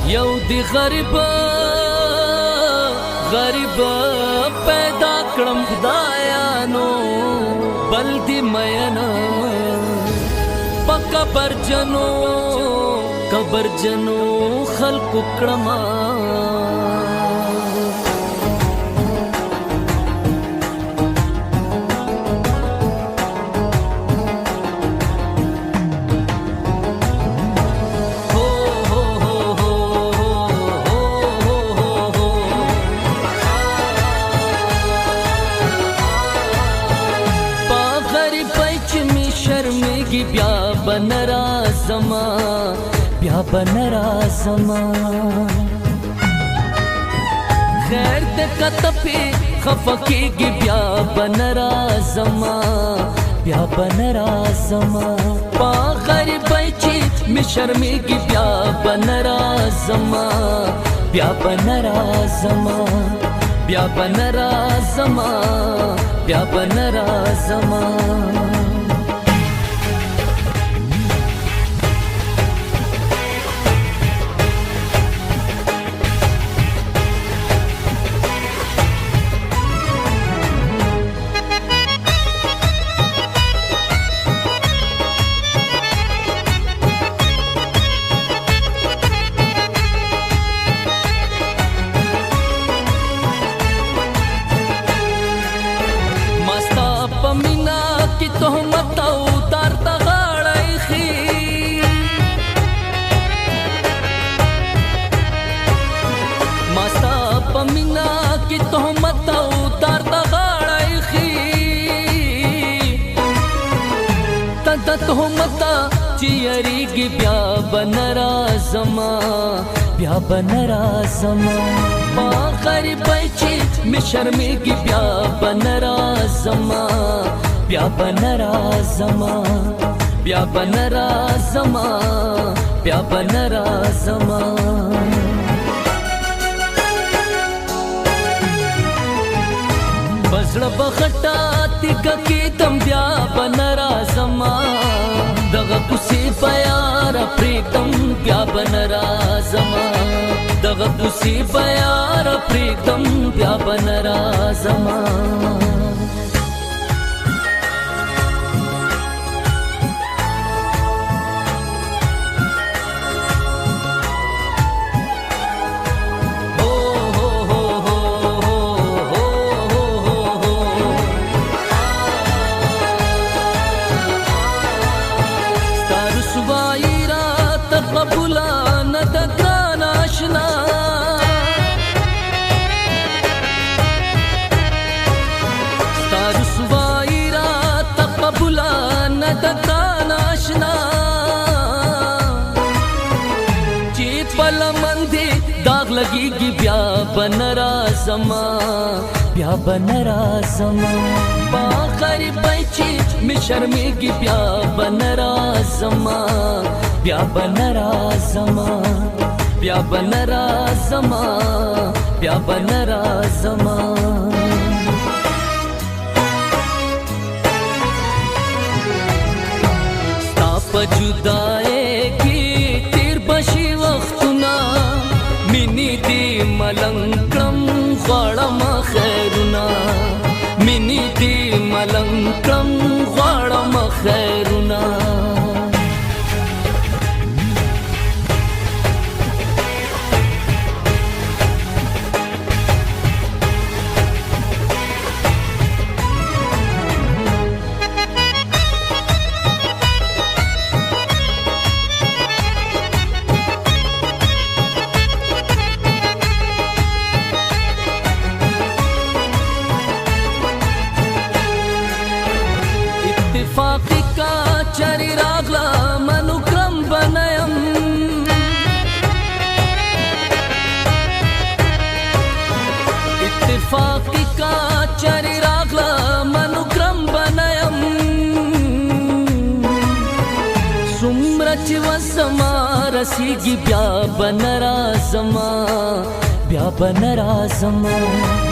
یو دی غریب پیدا کړم خدایا نو بل دی مینا په قبر جنو خلق کړم بیا بنرازما خیر ته کتپی خفقیږي بیا بنرازما پا غریبای چې می شرمېږي بیا بنرازما تهمت او تار ته غاړه ایښي ما ستا په مینه کې تهمت او تار ته غاړه ایښي ته د تهمت چې یریږي بیا بنرازما په غریبۍ چې مې شرمېږي بیا بنرازما بزړه بغټا تیګه کېدم بیا بنرازما دغه کوڅې په یاره پرېږدم بیا بنرازما لګيږي بیا بنرازما په غریبۍ چې مې شرمېږي بیا بنرازما ستا په جدایۍ کې تیر بشي وختونه مینی دی ملنګ کړم غواړم خیرونه اتفاقی کا چری راغلا منو کرم بنایم اتفاقی کا چری راغلا منو کرم بنایم سمره چې وسما رسیږي بیا بنرازما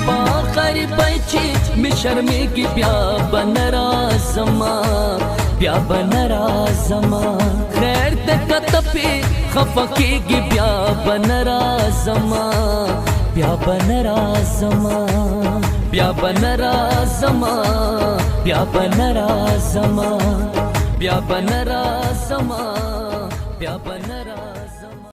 په غریبۍ چې مې شرمېږي بیا بنرازما خیر ته کتپې خفکیږي بیا بنرازما بیا بنرازما بیا بنرازما بیا بنرازما بیا بنرازما بیا بنرازما